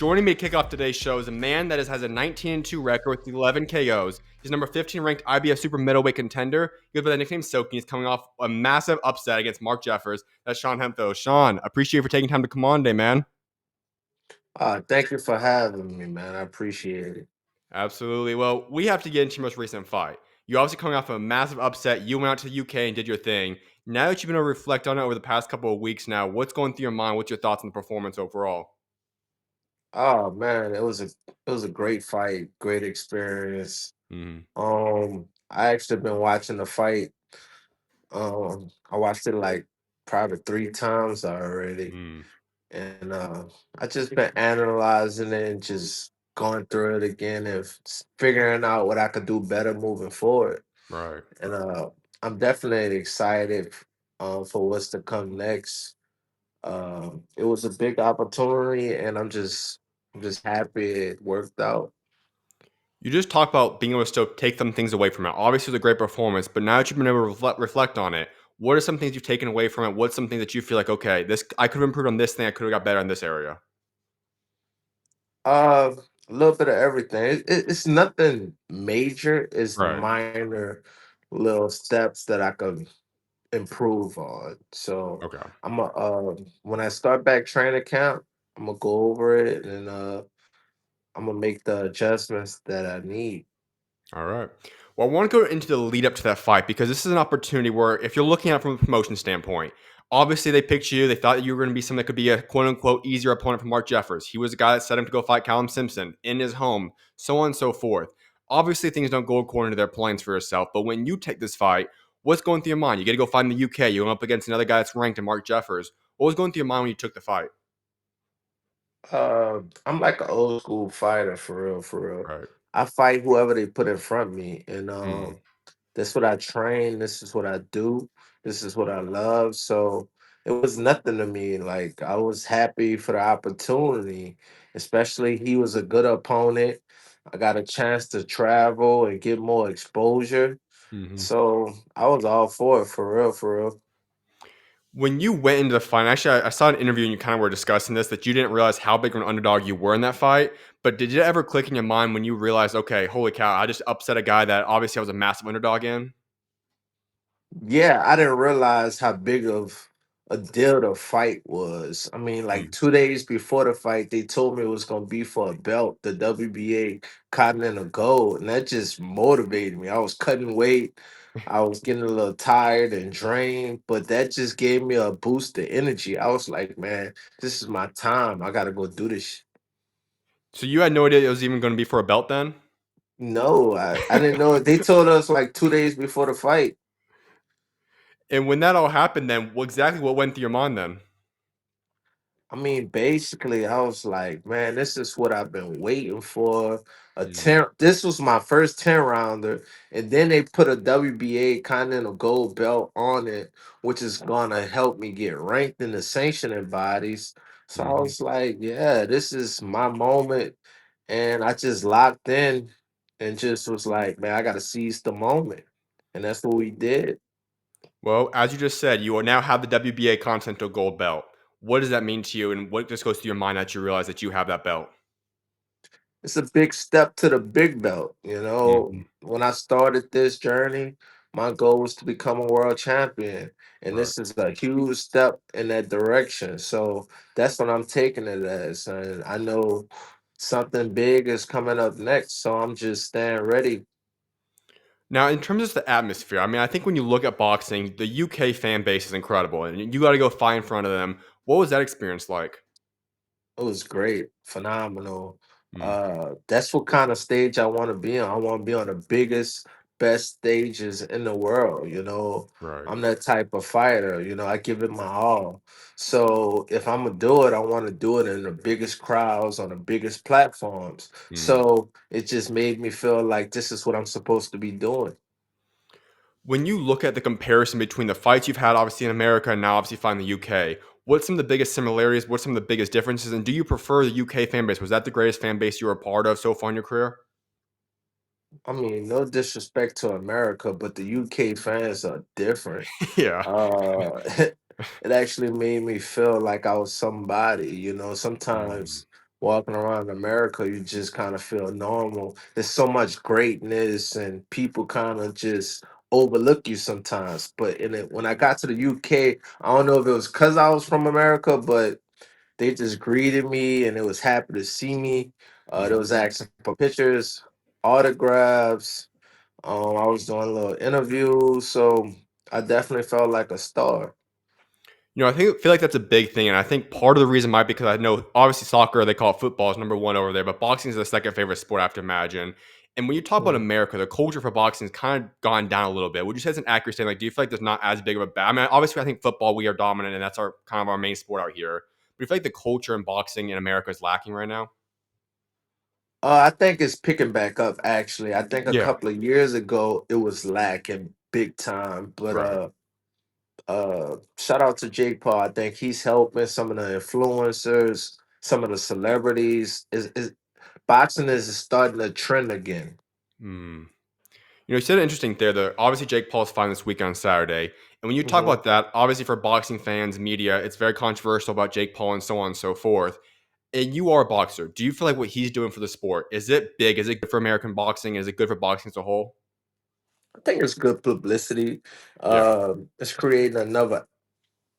Joining me to kick off today's show is a man that has a 19-2 record with 11 KOs. He's number 15 ranked IBF super middleweight contender. He goes by the nickname Soaking. He's coming off a massive upset against Mark Jeffers. That's Sean Hemphill. Sean, appreciate you for taking time to come on today, man. Thank you for having me, man. I appreciate it. Absolutely. Well, we have to get into your most recent fight. You obviously coming off a massive upset. You went out to the UK and did your thing. Now that you've been able to reflect on it over the past couple of weeks now, what's going through your mind? What's your thoughts on the performance overall? Oh man, it was a great fight, great experience. Mm-hmm. I actually been watching the fight. I watched it like probably three times already, Mm, and I just been analyzing it and just going through it again and figuring out what I could do better moving forward. right. And I'm definitely excited for what's to come next. It was a big opportunity, and I'm just happy it worked out. You just talked about being able to still take some things away from it. Obviously, it was a great performance, but now that you've been able to reflect on it, what are some things you've taken away from it? What's something that you feel like, okay, this I could have improved on this thing. I could have got better in this area. A little bit of everything. It's nothing major. It's Right. minor little steps that I could improve on. So Okay. when I start back training camp, I'm gonna go over it and I'm gonna make the adjustments that I need. All right. Well, I want to go into the lead up to that fight because this is an opportunity where, if you're looking at it from a promotion standpoint, obviously they picked you. They thought that you were going to be something that could be a quote unquote easier opponent for Mark Jeffers. He was the guy that set him to go fight Callum Simpson in his home, so on and so forth. Obviously, things don't go according to their plans for yourself. But when you take this fight, what's going through your mind? You get to go fight in the UK. You're going up against another guy that's ranked in Mark Jeffers. What was going through your mind when you took the fight? I'm like an old school fighter for real, for real. Right. I fight whoever they put in front of me, and Mm, that's what I train. This is what I do. This is what I love. So it was nothing to me. Like I was happy for the opportunity, especially he was a good opponent. I got a chance to travel and get more exposure. mhm. So I was all for it, for real, for real. When you went into the fight, actually, I saw an interview and you kind of were discussing this that you didn't realize how big of an underdog you were in that fight. But did it ever click in your mind when you realized, okay, holy cow, I just upset a guy that obviously I was a massive underdog in? Yeah, I didn't realize how big of a deal the fight was. I mean, like Mm. 2 days before the fight, they told me it was gonna be for a belt, the WBA Continental Gold, and that just motivated me. I was cutting weight, I was getting a little tired and drained, but that just gave me a boost of energy. I was like, man, this is my time. I gotta go do this. So you had no idea it was even going to be for a belt then? No, I didn't know. They told us like 2 days before the fight. And when that all happened, then exactly what went through your mind then? I mean, basically, I was like, man, this is what I've been waiting for. A Mm, 10, this was my first 10 rounder. And then they put a WBA Continental Gold belt on it, which is gonna help me get ranked in the sanctioning bodies. So I mhm. was like, yeah, this is my moment. And I just locked in and just was like, man, I gotta seize the moment. And that's what we did. Well, as you just said, you now have the WBA Continental Gold Belt. What does that mean to you, and what just goes through your mind that you realize that you have that belt? It's a big step to the big belt. Mhm. When I started this journey, my goal was to become a world champion. And Right. this is a huge step in that direction. So that's what I'm taking it as. And I know something big is coming up next. So I'm just staying ready. Now, in terms of the atmosphere, I mean, I think when you look at boxing, the UK fan base is incredible, and you got to go fight in front of them. What was that experience like? It was great, phenomenal. Mm, That's what kind of stage I want to be on. I want to be on the biggest, best stages in the world. right. I'm that type of fighter. I give it my all. So if I'm gonna do it, I want to do it in the biggest crowds on the biggest platforms. Mm. So it just made me feel like this is what I'm supposed to be doing. When you look at the comparison between the fights you've had, obviously in America, and now obviously fighting the UK, what's some of the biggest similarities? What's some of the biggest differences? And do you prefer the UK fan base? Was that the greatest fan base you were a part of so far in your career? I mean, no disrespect to America, but the UK fans are different. Yeah. It actually made me feel like I was somebody. Mm, Sometimes walking around America, you just kind of feel normal. There's so much greatness, and people kind of just overlook you sometimes. But when I got to the UK, I don't know if it was because I was from America, but they just greeted me and it was happy to see me. They Mm. was asking for pictures, autographs. I was doing a little interviews, so I definitely felt like a star. I feel like that's a big thing, and I think part of the reason might be because I know obviously soccer, they call it football, is number one over there, but boxing is the second favorite sport I have to imagine. And when you talk about Mhm. America, the culture for boxing has kind of gone down a little bit. Would you say it's an accurate statement? Like, do you feel like there's not as big of a I mean, obviously, I think football we are dominant, and that's our kind of our main sport out here. But do you feel like the culture in boxing in America is lacking right now? I think it's picking back up. Actually, I think a Yeah, couple of years ago it was lacking big time. But right. shout out to Jake Paul. I think he's helping some of the influencers, some of the celebrities. Is boxing is starting a trend again. Hmm. You said an interesting there. Obviously Jake Paul's fighting this weekend on Saturday, and when you talk Mhm. about that, obviously for boxing fans, media, it's very controversial about Jake Paul and so on and so forth. And you are a boxer. Do you feel like what he's doing for the sport is it big? Is it good for American boxing? Is it good for boxing as a whole? I think it's good publicity. Yeah, It's creating another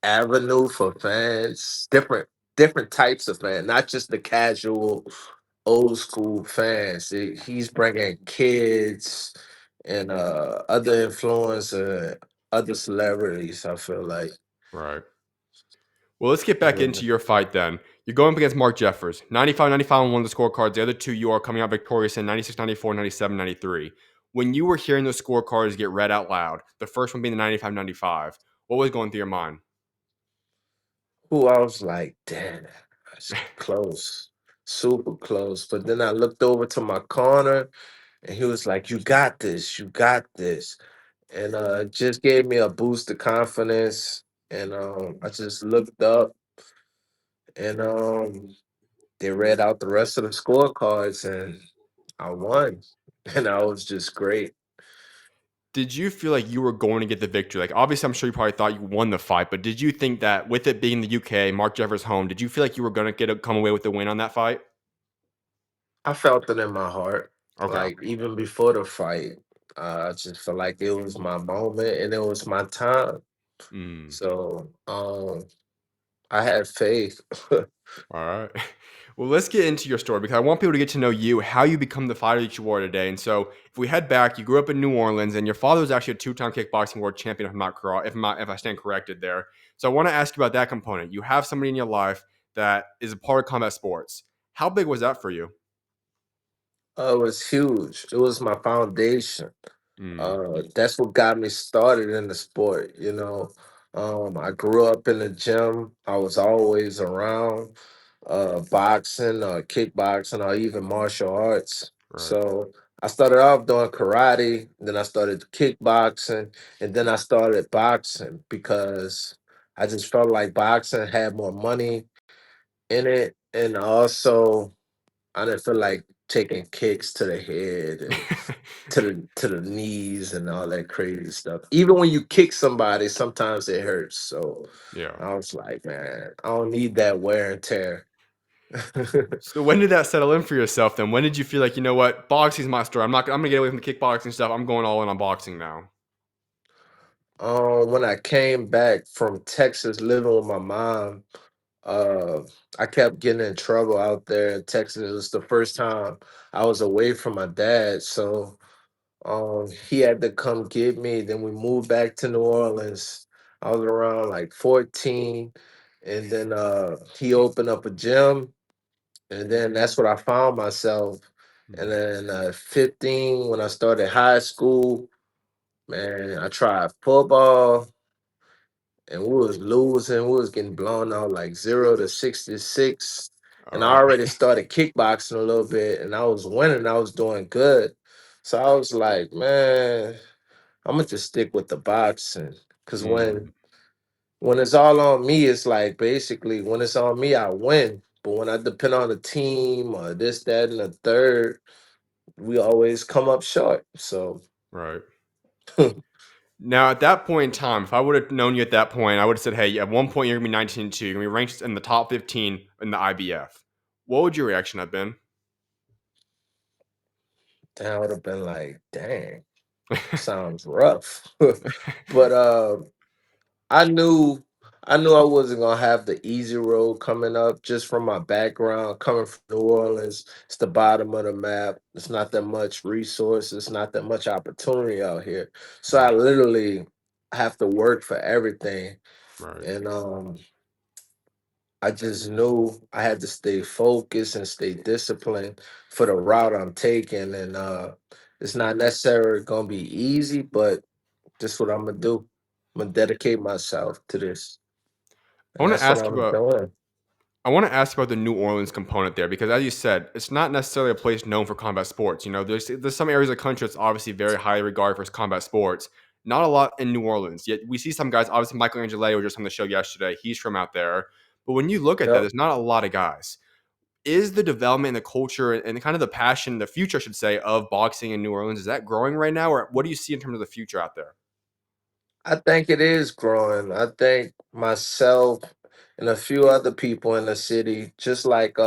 avenue for fans, different types of fans, not just the casual old school fans. He's bringing kids and other influencers, other celebrities. I feel like. right. Well, let's get back Yeah. into your fight then. You're going up against Mark Jeffers. 95-95 on one of the scorecards. The other two you are coming out victorious in 96-94, 97-93. When you were hearing those scorecards get read out loud, the first one being the 95-95, what was going through your mind? Who I was like, damn, that's close, super close. But then I looked over to my corner, and he was like, "You got this, you got this," and just gave me a boost of confidence. And I just looked up, and they read out the rest of the scorecards, and I won, and I was just great. Did you feel like you were going to get the victory? Like, obviously, I'm sure you probably thought you won the fight, but did you think that with it being the UK, Mark Jeffers home, did you feel like you were going to come away with the win on that fight? I felt it in my heart, Okay. like even before the fight. I just felt like it was my moment and it was my time. Mm. So I had faith. All right. Well, let's get into your story because I want people to get to know you, how you become the fighter that you are today. And so, if we head back, you grew up in New Orleans, and your father was actually a two-time kickboxing world champion. If I'm not correct, if I stand corrected there. So, I want to ask you about that component. You have somebody in your life that is a part of combat sports. How big was that for you? It was huge. It was my foundation. Mm, That's what got me started in the sport. I grew up in the gym. I was always around boxing or kickboxing or even martial arts. right. So I started off doing karate, then I started kickboxing, and then I started boxing because I just felt like boxing had more money in it, and also I didn't feel like taking kicks to the head and to the knees and all that crazy stuff. Even when you kick somebody, sometimes it hurts. So Yeah. I was like, man, I don't need that wear and tear. So when did that settle in for yourself then? When did you feel like, you know what, boxing's my story. I'm gonna get away from the kickboxing stuff. I'm going all in on boxing now. When I came back from Texas living with my mom, uh, I kept getting in trouble out there in Texas. It was the first time I was away from my dad. So he had to come get me. Then we moved back to New Orleans. I was around like 14. And then he opened up a gym. And then that's what I found myself. And Mm, then 15, when I started high school, man, I tried football and we was losing. We was getting blown out like 0 to 66. all And I right. already started kickboxing a little bit and I was winning. I was doing good. So I was like, man, I'm gonna just stick with the boxing. Cause Mm, when it's all on me, it's like basically when it's on me, I win. But when I depend on the team or this, that, and the third, we always come up short. So right. Now, at that point in time, if I would have known you at that point, I would have said, hey, at one point you're gonna be 19-2. You're gonna be ranked in the top 15 in the IBF. what would your reaction have been? Then I would have been like, dang, sounds rough. But I knew I knew I wasn't gonna have the easy road coming up just from my background, coming from New Orleans. It's the bottom of the map. It's not that much resources, not that much opportunity out here. So I Mm, literally have to work for everything. right. And I just knew I had to stay focused and stay disciplined for the route I'm taking. And it's not necessarily gonna be easy, but this is what I'm gonna do. I'm gonna dedicate myself to this. I And want to that's what ask I'm about doing. I want to ask about the New Orleans component there because, as you said, it's not necessarily a place known for combat sports. You know, there's some areas of the country that's obviously very highly regarded for its combat sports. Not a lot in New Orleans. Yet we see some guys. Obviously, Michael Angelo was just on the show yesterday. He's from out there. But when you look at that, Yep. there's not a lot of guys. Is the development and the culture and kind of the passion, the future, I should say, of boxing in New Orleans, is that growing right now, or what do you see in terms of the future out there? I think it is growing. I think myself and a few other people in the city, just like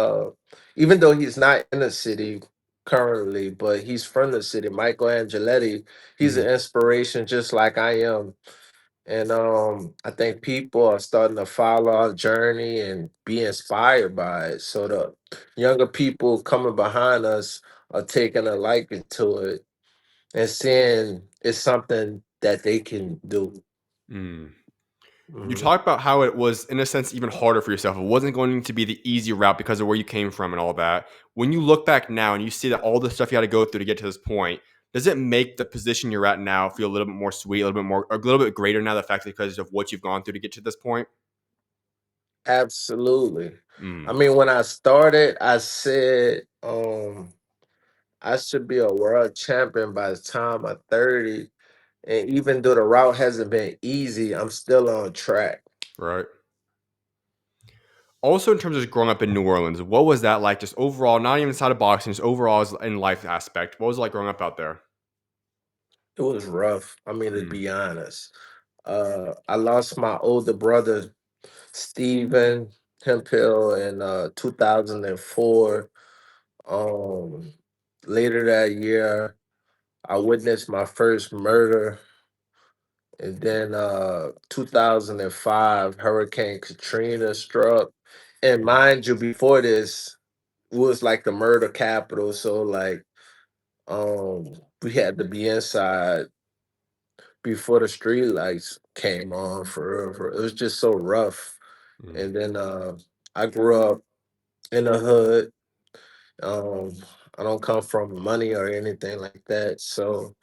even though he's not in the city currently, but he's from the city, Michael Angeletti, he's Mhm. an inspiration just like I am. And I think people are starting to follow our journey and be inspired by it. So the younger people coming behind us are taking a liking to it and seeing it's something that they can do. Mm. You Mhm. talked about how it was, in a sense, even harder for yourself. It wasn't going to be the easy route because of where you came from and all that. When you look back now and you see that all the stuff you had to go through to get to this point, does it make the position you're at now feel a little bit more sweet, a little bit more, a little bit greater now? The fact that because of what you've gone through to get to this point. Absolutely. I Mm, mean, when I started, I said I should be a world champion by the time I'm 30. And even though the route hasn't been easy, I'm still on track. right. Also, in terms of just growing up in New Orleans, what was that like? Just overall, not even inside of boxing, just overall in life aspect. What was it like growing up out there? It was rough. I mean, to Mm, be honest. I lost my older brother, Stephen Hemphill, in 2004. Um, Later that year, I witnessed my first murder. And then 2005, Hurricane Katrina struck. And mm, mind you, before this, it was like the murder capital. So like we had to be inside before the street lights came on for real, for real. It was just so rough. mm. And then I grew up in the hood. Um, I don't come from money or anything like that. So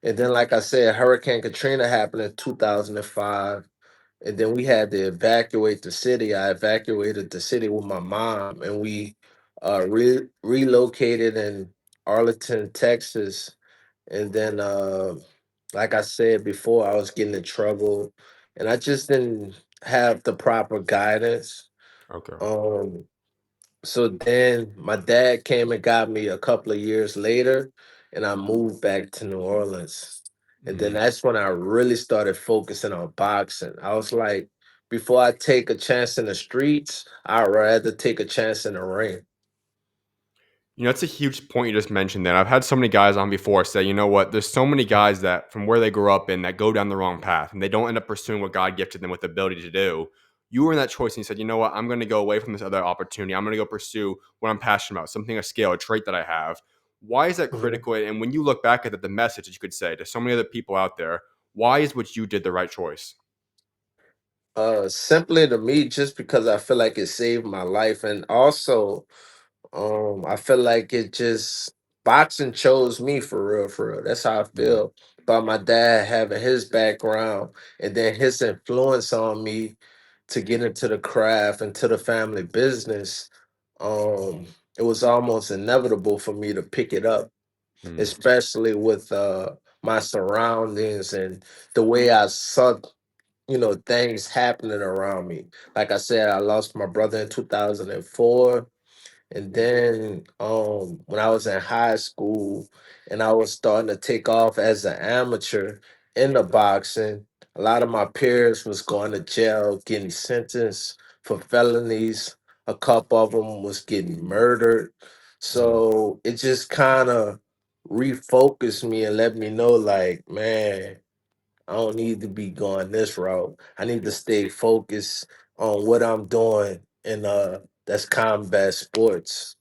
and then like I said, Hurricane Katrina happened in 2005. And then we had to evacuate the city. I evacuated the city with my mom, and we relocated in Arlington, Texas. And then, like I said before, I was getting in trouble, and I just didn't have the proper guidance. Okay. Um, so then my dad came and got me a couple of years later, and I moved back to New Orleans. And then Mm. that's when I really started focusing on boxing. I was like, before I take a chance in the streets, I'd rather take a chance in the ring. You know, that's a huge point you just mentioned there. I've had so many guys on before say, you know what, there's so many guys that from where they grew up in that go down the wrong path and they don't end up pursuing what God gifted them with the ability to do. You were in that choice and you said, you know what, I'm going to go away from this other opportunity. I'm going to go pursue what I'm passionate about, something, a skill, a trait that I have. Why is that Mhm. critical? And when you look back at it, the message that you could say to so many other people out there, why is what you did the right choice? Simply to me, just because I feel like it saved my life, and also I feel like it just boxing chose me for real, for real. That's how I Mm, feel about my dad having his background and then his influence on me to get into the craft and to the family business. Um, it was almost inevitable for me to pick it up, mm, especially with my surroundings and the way I saw, things happening around me. Like I said, I lost my brother in 2004. And then when I was in high school and I was starting to take off as an amateur in the boxing, a lot of my peers was going to jail, getting sentenced for felonies. A couple of them was getting murdered. Mm. So it just kind of refocused me and let me know, like, man, I don't need to be going this route. I need to stay focused on what I'm doing, and that's combat sports.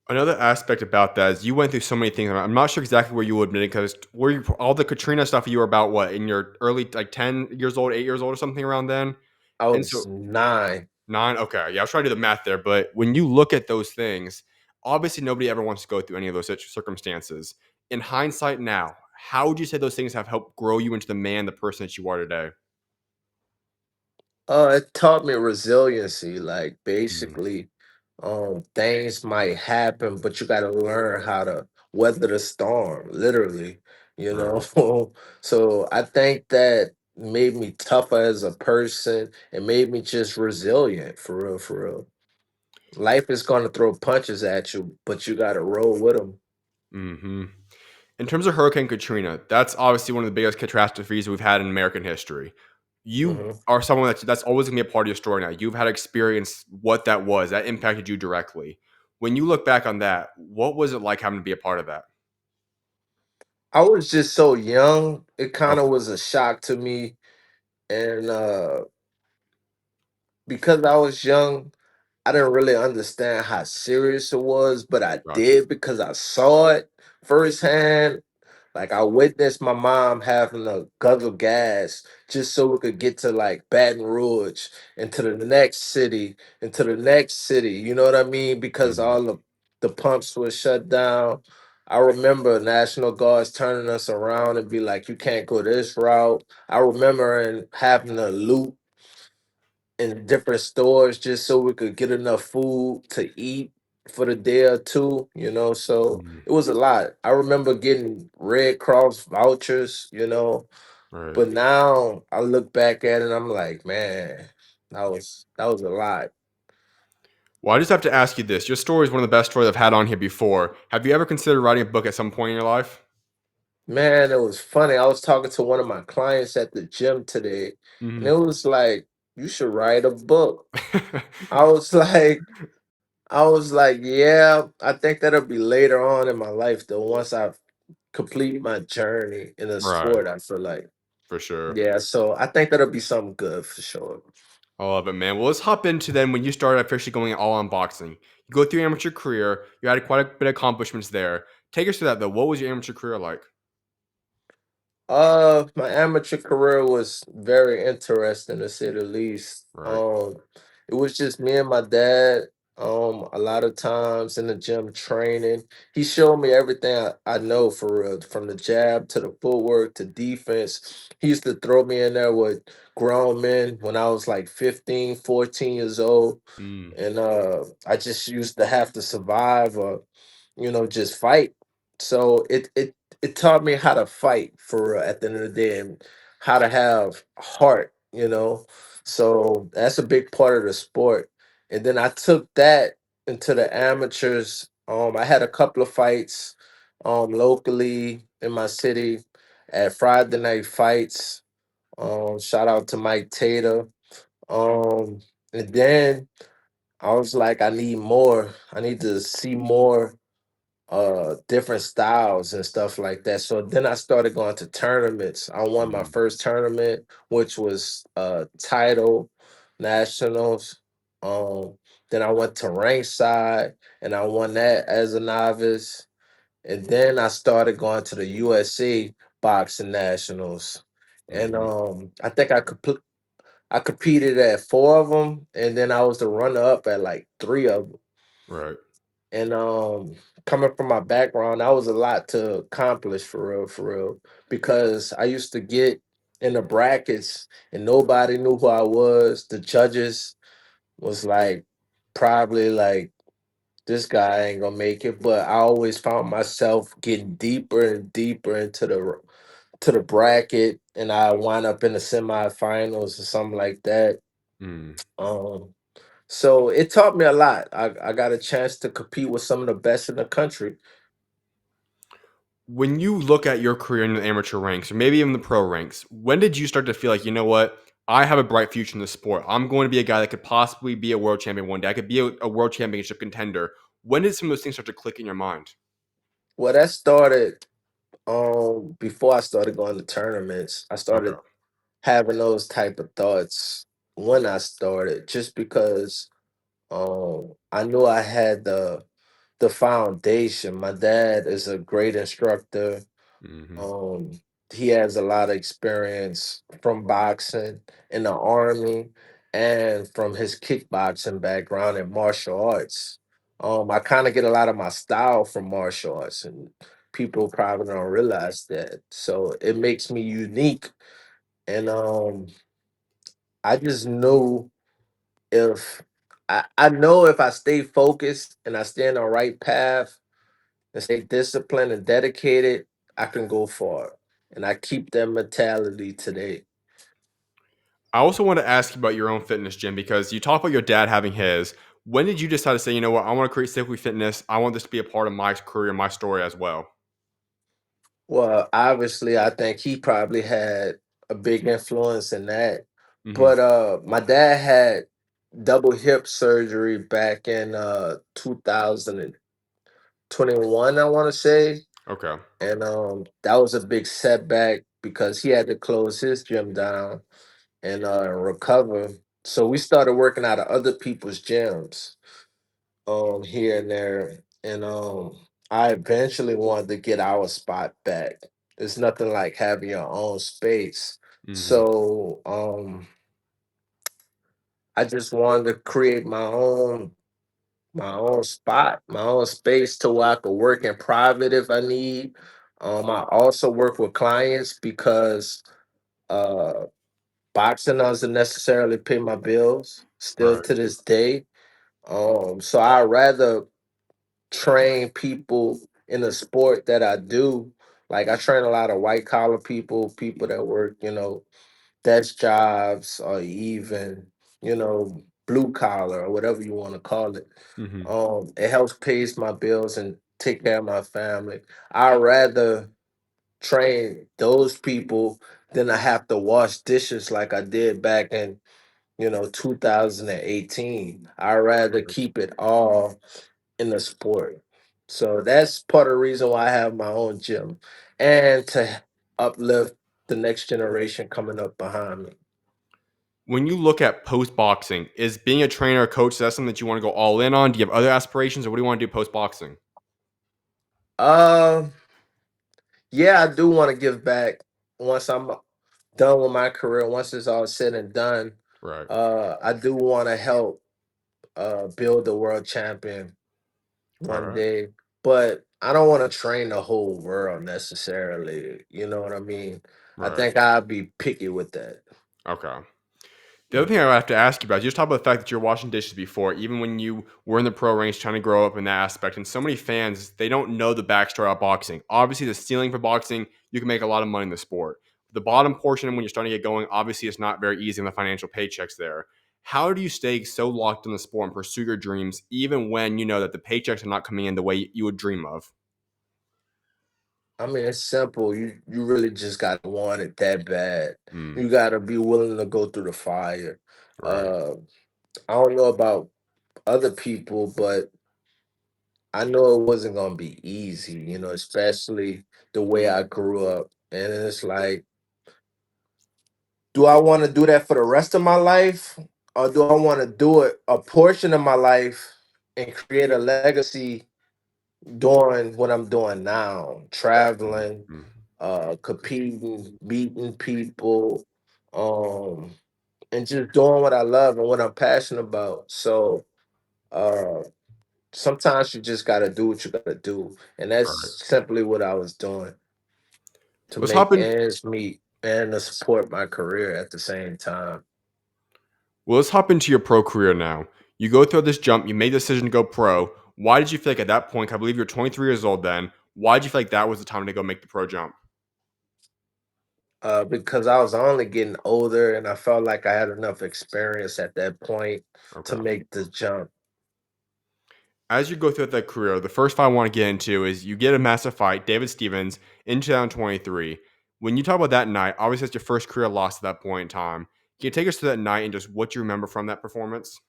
Another aspect about that is you went through so many things. I'm not sure exactly where you would admit it because were you all the Katrina stuff you were about what in your early like 10 years old, 8 years old or something around then? I And was so 9. 9, okay, yeah, I was trying to do the math there, but when you look at those things, obviously nobody ever wants to go through any of those circumstances. In hindsight now, how would you say those things have helped grow you into the man, the person that you are today? It taught me resiliency. Like Mm, basically, things might happen, but you got to learn how to weather the storm. Literally, you right. know. So I think that made me tougher as a person. It made me just resilient. For real, for real. Life is gonna throw punches at you, but you got to roll with them. Hmm. In terms of Hurricane Katrina, that's obviously one of the biggest catastrophes we've had in American history. You are someone that's always gonna be a part of your story now. You've had experience what that was. That impacted you directly. When you look back on that, what was it like having to be a part of that? I was just so young. It kind of Okay, was a shock to me, and because I was young, I didn't really understand how serious it was, but I gotcha. did because I saw it firsthand. Like I witnessed my mom having to guzzle gas just so we could get to like Baton Rouge and to the next city and to the next city. You know what I mean? Because Mhm, all the pumps were shut down. I remember National Guards turning us around and be like, "You can't go this route." I remember and having to loot in different stores just so we could get enough food to eat for the day or two, so mhm, it was a lot. I remember getting Red Cross vouchers, right. but now I look back at it and I'm like, man, that was a lot. Well, I just have to ask you this. Your story is one of the best stories I've had on here before. Have you ever considered writing a book at some point in your life? Man, it was funny. I was talking to one of my clients at the gym today, and it Mhm. was like, you should write a book. I was like, yeah, I think that'll be later on in my life though. Once I complete my journey in a Right, sport, I feel like. for sure. Yeah, so I think that'll be something good for sure. I love it, man. Well, let's hop into then when you started officially going all on boxing. You go through your amateur career. You had quite a bit of accomplishments there. Take us through that though. What was your amateur career like? My amateur career was very interesting to say the least. Right. It was just me and my dad. A lot of times in the gym training, he showed me everything I know for real, from the jab to the footwork to defense. He used to throw me in there with grown men when I was like 15, 14 years old. Mm, And I just used to have to survive or, just fight. So it taught me how to fight for real at the end of the day, and how to have heart. So that's a big part of the sport. And then I took that into the amateurs. I had a couple of fights locally in my city at Friday night fights. Shout out to Mike Tater. Um, and then I was like, I need more. I need to see more different styles and stuff like that. So then I started going to tournaments. I won my mm, first tournament, which was title nationals. Um then I went to ringside and I won that as a novice. And then I started going to the USA boxing nationals. And mhm. I think I competed at 4 of them, and then I was the runner up at like 3 of them. Right. And coming from my background, that was a lot to accomplish for real. Because I used to get in the brackets and nobody knew who I was. The judges was like probably like, this guy ain't gonna make it. But I always found myself getting deeper and deeper into the bracket, and I wind up in the semifinals or something like that. Mm. Um so it taught me a lot. I got a chance to compete with some of the best in the country. When you look at your career in the amateur ranks or maybe even the pro ranks, when did you start to feel like, you know what? I have a bright future in the sport. I'm going to be a guy that could possibly be a world champion one day. I could be a world championship contender. When did some of those things start to click in your mind? Well, that started before I started going to tournaments. I Okay. started having those type of thoughts when I started, just because I knew I had the foundation. My dad is a great instructor. Hmm. Um, he has a lot of experience from boxing in the army and from his kickboxing background in martial arts. I kind of get a lot of my style from martial arts, and people probably don't realize that. So it makes me unique. And I just knew if I know if I stay focused and I stay on the right path and stay disciplined and dedicated, I can go far. And I keep that mentality today. I also want to ask you about your own fitness, Jim, because you talk about your dad having his. When did you decide to say, you know what, I want to create Simply Fitness. I want this to be a part of my career, my story as well? Well, obviously, I think he probably had a big influence in that. Hmm. But my dad had double hip surgery back in 2021, I want to say. Okay. And that was a big setback because he had to close his gym down and recover. So we started working out of other people's gyms here and there. And I eventually wanted to get our spot back. There's nothing like having your own space. Hmm. So I just wanted to create my own spot, my own space to where I could work in private if I need. I also work with clients because uh boxing doesn't necessarily pay my bills still Right. to this day. So I rather train people in the sport that I do. Like I train a lot of white collar people, people that work, desk jobs, or even, blue collar or whatever you want to call it. Hmm. It helps pays my bills and take care of my family. I rather train those people than I have to wash dishes like I did back in 2018. I rather keep it all in the sport. So that's part of the reason why I have my own gym and to uplift the next generation coming up behind me. When you look at post boxing, is being a trainer or coach, is that something that you want to go all in on? Do you have other aspirations, or what do you want to do post boxing? Uh, yeah, I do want to give back once I'm done with my career. Once it's all said and done, Right. I do want to help build the world champion All one right. day. But I don't want to train the whole world necessarily. You know what I mean? I Right. think I'd be picky with that. Okay. The other thing I have to ask you about, you just talked about the fact that you're washing dishes before, even when you were in the pro range trying to grow up in that aspect. And so many fans, they don't know the backstory of boxing. Obviously, the ceiling for boxing, you can make a lot of money in the sport. The bottom portion, when you're starting to get going, obviously, it's not very easy in the financial paychecks there. How do you stay so locked in the sport and pursue your dreams, even when you know that the paychecks are not coming in the way you would dream of? I mean, it's simple. You really just gotta want it that bad. Mm, You gotta be willing to go through the fire. right, Uh, I don't know about other people, but I know it wasn't gonna be easy. Especially the way I grew up. And it's like, do I want to do that for the rest of my life, or do I want to do it a portion of my life and create a legacy doing what I'm doing now, mm, traveling, mm, competing, beating people, um, and just doing what I love and what I'm passionate about. So uh, sometimes you just gotta do what you gotta do, and that's right. simply what I was doing to Let's hop make in. ends meet and to support my career at the same time. Well, let's hop into your pro career now. You go through this jump, you made the decision to go pro. Why did you feel like at that point, I believe you're 23 years old then, why did you feel like that was the time to go make the pro jump? Because I was only getting older and I felt like I had enough experience at that point to Okay. make the jump. As you go through that career, the first fight I want to get into is you get a massive fight, David Stevens, in 2023. When you talk about that night, obviously it's your first career loss at that point in time. Can you take us through that night and just what you remember from that performance?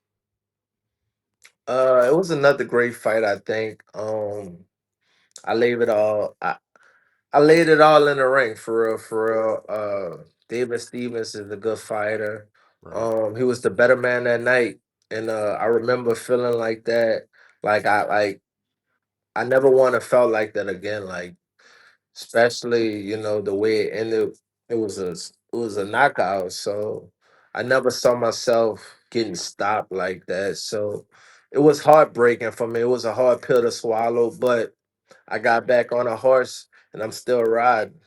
It was another great fight, I think. I laid it all. I laid it all in the ring for real, for real. David Stevens is a good fighter. Right. He was the better man that night, and I remember feeling like that. Like I never want to felt like that again. Like especially the way it ended. It was a knockout. So I never saw myself getting stopped like that. So it was heartbreaking for me. It was a hard pill to swallow, but I got back on a horse and I'm still riding.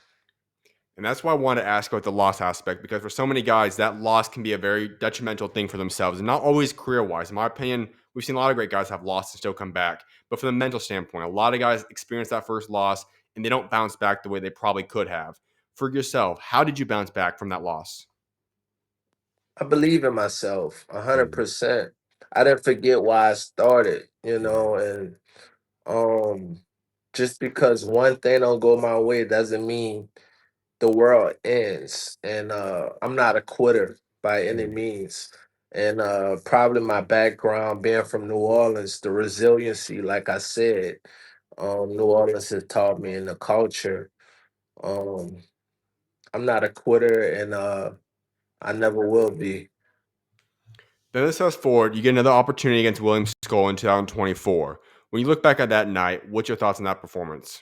And that's why I wanted to ask about the loss aspect because for so many guys, that loss can be a very detrimental thing for themselves and not always career wise. In my opinion, we've seen a lot of great guys have lost and still come back. But from the mental standpoint, a lot of guys experience that first loss and they don't bounce back the way they probably could have. For yourself, how did you bounce back from that loss? I believe in myself a hundred Mm, percent. I didn't forget why I started, right. and um just because one thing don't go my way doesn't mean the world ends. And I'm not a quitter by any Mm. means. And probably my background being from New Orleans, the resiliency, like I said, New Orleans has taught me in the culture. Um, I'm not a quitter, and I never will be. Then let's fast forward. You get another opportunity against William Skull in 2024. When you look back at that night, what's your thoughts on that performance?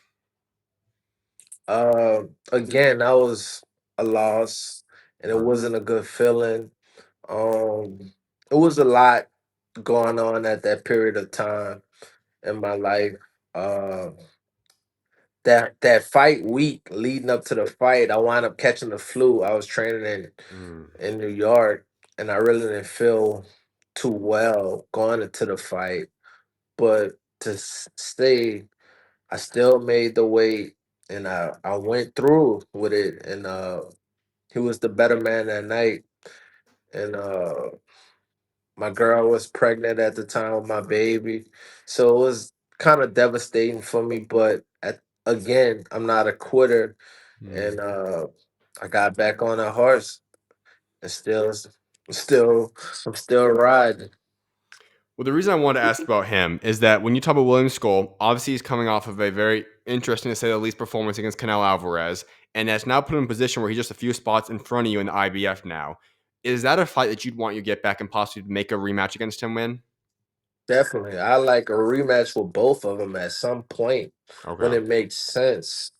Again, that was a loss, and it Right. wasn't a good feeling. Um, it was a lot going on at that period of time in my life. Uh, that fight week leading up to the fight, I wound up catching the flu. I was training Mm. in New York, and I really didn't feel too well going into the fight. But stay, I still made the weight, and I went through with it. And he was the better man that night. And my girl was pregnant at the time with my baby, so it was kind of devastating for me. But again, I'm not a quitter, Mm. and I got back on a horse, and still, I'm still riding. Well, the reason I wanted to ask about him is that when you talk about William Skull, obviously he's coming off of a very interesting, to say the least, performance against Canelo Alvarez, and that's now put him in a position where he's just a few spots in front of you in the IBF now. Is that a fight that you'd want you to get back and possibly make a rematch against him win? Definitely, I like a rematch with both of them at some point when Okay. it makes sense.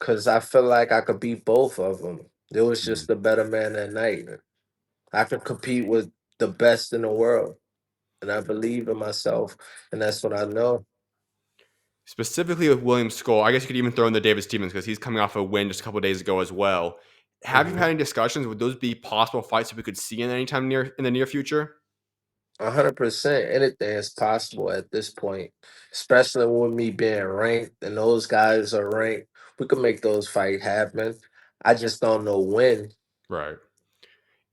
Cause I feel like I could beat both of them. There was just Mm. the better man that night. I could compete with the best in the world, and I believe in myself, and that's what I know. Specifically with William Skull, I guess you could even throw in the David Stevens because he's coming off a win just a couple of days ago as well. Have you Mhm. had any discussions? Would those be possible fights that we could see in any time near in the near future? 100%. Anything is possible at this point, especially with me being ranked and those guys are ranked. We can make those fight happen. I just don't know when. Right.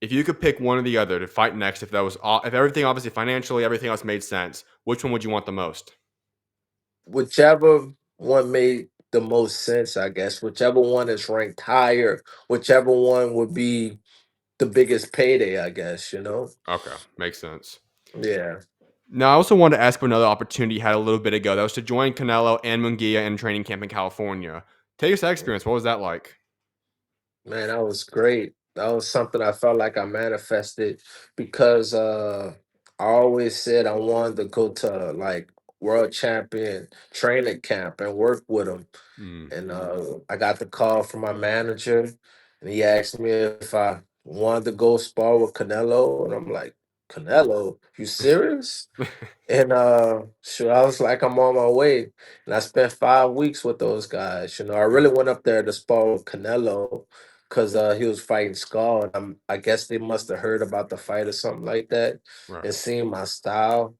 If you could pick one or the other to fight next, if that was if everything obviously financially everything else made sense, which one would you want the most? Whichever one made the most sense, I guess. Whichever one is ranked higher, whichever one would be the biggest payday, I guess. Okay, makes sense. Yeah. Now, I also wanted to ask for another opportunity you had a little bit ago. That was to join Canelo and Munguia in training camp in California. Take us that experience. What was that like? Man, that was great. That was something I felt like I manifested because I always said I wanted to go to like world champion training camp and work with him. Mm. And I got the call from my manager, and he asked me if I wanted to go spar with Canelo, and I'm like, Canelo, you serious? And sure, I was like, I'm on my way. And I spent 5 weeks with those guys. I really went up there to spar with Canelo because he was fighting Skull. And I guess they must have heard about the fight or something like that Right. and seen my style.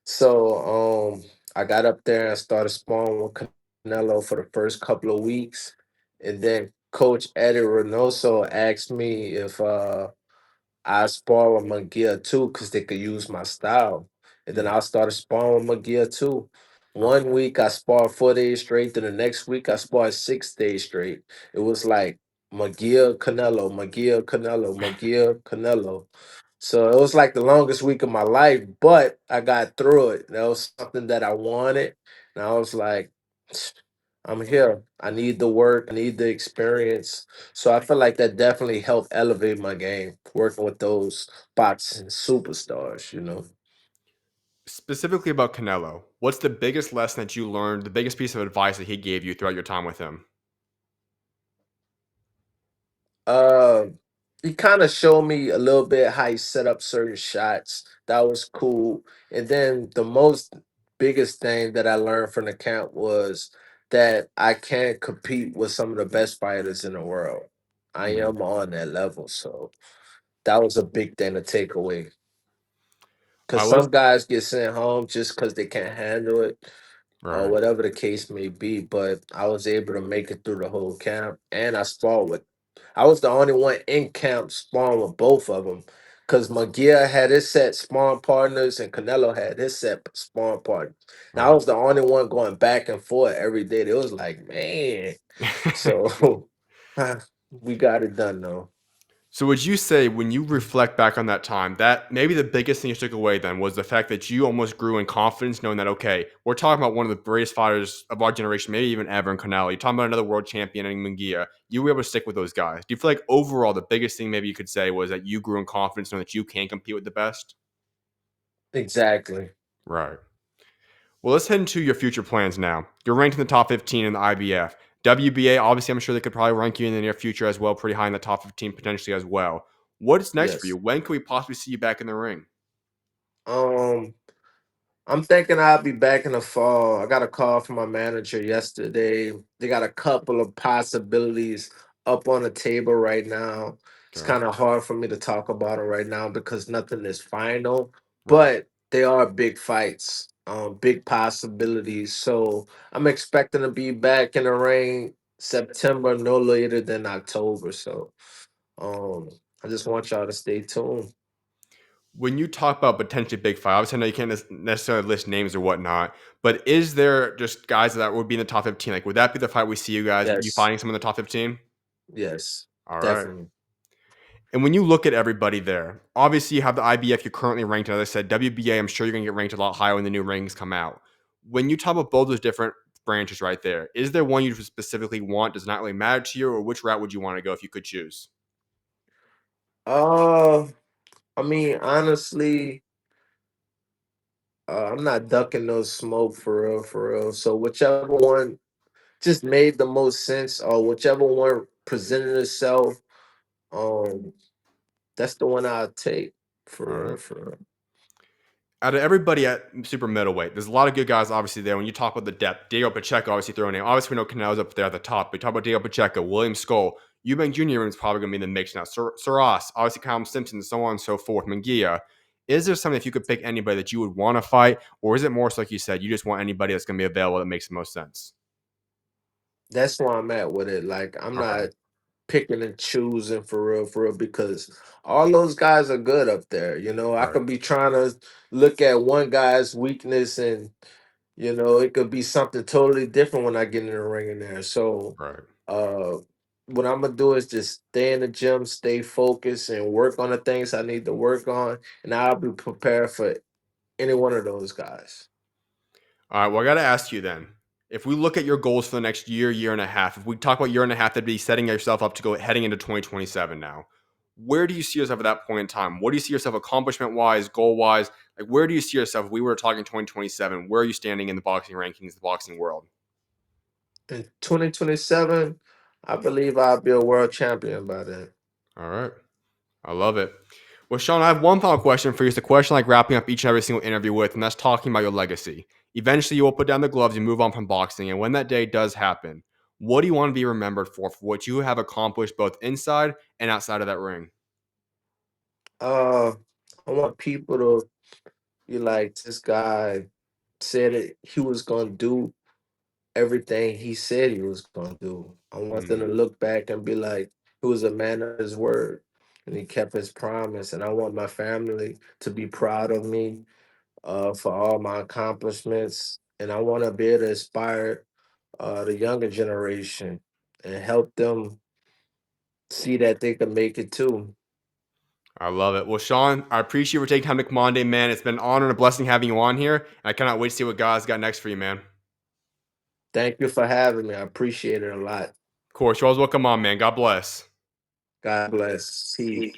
So I got up there and started sparring with Canelo for the first couple of weeks. And then Coach Eddie Reynoso asked me if I spar with Magia too, because they could use my style. And then Mm. I started sparring with Magia too. Okay. One week I sparred 4 days straight, then the next week I sparred 6 days straight. It was like McGill, Canelo, McGill, Canelo, McGill, Canelo. So it was like the longest week of my life, but I got through it. That was something that I wanted. And I was like, I'm here. I need the work, I need the experience. So I feel like that definitely helped elevate my game, working with those boxing superstars, you know. Specifically about Canelo, what's the biggest lesson that you learned, the biggest piece of advice that he gave you throughout your time with him? Uh, he kind of showed me a little bit how he set up certain shots. That was cool. And then the most biggest thing that I learned from the camp was that I can compete with some of the best fighters in the world. I Mhm. am on that level. So that was a big thing to take away. Because Well, some guys get sent home just because they can't handle it or right. whatever the case may be. But I was able to make it through the whole camp, and I was the only one in camp sparring with both of them, because Magia had his set sparring partners and Canelo had his set sparring partners. Now I Right. was the only one going back and forth every day. It was like, man. So we got it done though. So would you say when you reflect back on that time, that maybe the biggest thing you took away then was the fact that you almost grew in confidence knowing that, okay, we're talking about one of the greatest fighters of our generation, maybe even ever in Canelo. You're talking about another world champion in Munguia. You were able to stick with those guys. Do you feel like overall the biggest thing maybe you could say was that you grew in confidence knowing that you can compete with the best? Exactly. Right. Well, let's head into your future plans now. You're ranked in the top 15 in the IBF. WBA, obviously, I'm sure they could probably rank you in the near future as well, pretty high in the top 15 potentially as well. What's next for you? Yes. When can we possibly see you back in the ring? Um I'm thinking I'll be back in the fall. I got a call from my manager yesterday. They got a couple of possibilities up on the table right now. It's Okay. kind of hard for me to talk about it right now because nothing is final, Right. but they are big fights, big possibilities. So I'm expecting to be back in the ring September, no later than October. So um, I just want y'all to stay tuned. When you talk about potentially big fight, obviously I know you can't necessarily list names or whatnot, but is there just guys that would be in the top 15? Like, would that be the fight we see you Yes, finding someone in the top 15? yes, All right. definitely. And when you look at everybody there, obviously you have the IBF, you're currently ranked. As I said, WBA, I'm sure you're going to get ranked a lot higher when the new rankings come out. When you talk about both those different branches right there, is there one you specifically want? Does it not really matter to you, or which route would you want to go if you could choose? Uh, I mean, honestly, I'm not ducking no smoke for real, for real. So whichever one just made the most sense, or whichever one presented itself, um, that's the one I'll take All for real, right. for real. Out of everybody at super middleweight, there's a lot of good guys obviously there. When you talk about the depth, Diego Pacheco obviously throwing in. Obviously, we know Canelo's up there at the top. But you talk about Diego Pacheco, William Skull, Eubank Jr. is probably going to be in the mix now. Saras, obviously Callum Simpson, so on and so forth. Munguia. Is there something if you could pick anybody that you would want to fight, or is it more so like you said, you just want anybody that's going to be available that makes the most sense? That's where I'm at with it. Like, I'm Okay, not picking and choosing for real, because all those guys are good up there. You know, I right, could be trying to look at one guy's weakness, and you know, it could be something totally different when I get in the ring in there. So right. uh what I'm gonna do is just stay in the gym, stay focused, and work on the things I need to work on, and I'll be prepared for any one of those guys. All right. Well, I got to ask you then. If we look at your goals for the next year, year and a half, if we talk about year and a half, that'd be setting yourself up to go heading into 2027 now. Where do you see yourself at that point in time? What do you see yourself accomplishment wise, goal wise? Like, where do you see yourself? If we were talking 2027, where are you standing in the boxing rankings, the boxing world? In 2027, I believe I'll be a world champion by then. All right. I love it. Well, Sean, I have one final question for you. It's a question like wrapping up each and every single interview with, and that's talking about your legacy. Eventually, you will put down the gloves and move on from boxing. And when that day does happen, what do you want to be remembered for what you have accomplished both inside and outside of that ring? Uh, I want people to be like, this guy said it, he was gonna do everything he said he was gonna do. I want them to Mm, look back and be like, he was a man of his word and he kept his promise. And I want my family to be proud of me for all my accomplishments. And I want to be able to inspire the younger generation and help them see that they can make it too. I love it. Well, Sean, I appreciate you for taking time to come on today, man. It's been an honor and a blessing having you on here. And I cannot wait to see what God's got next for you, man. Of Thank you for having me. I appreciate it a lot. course, you're always welcome on, man. God bless. God bless. Peace.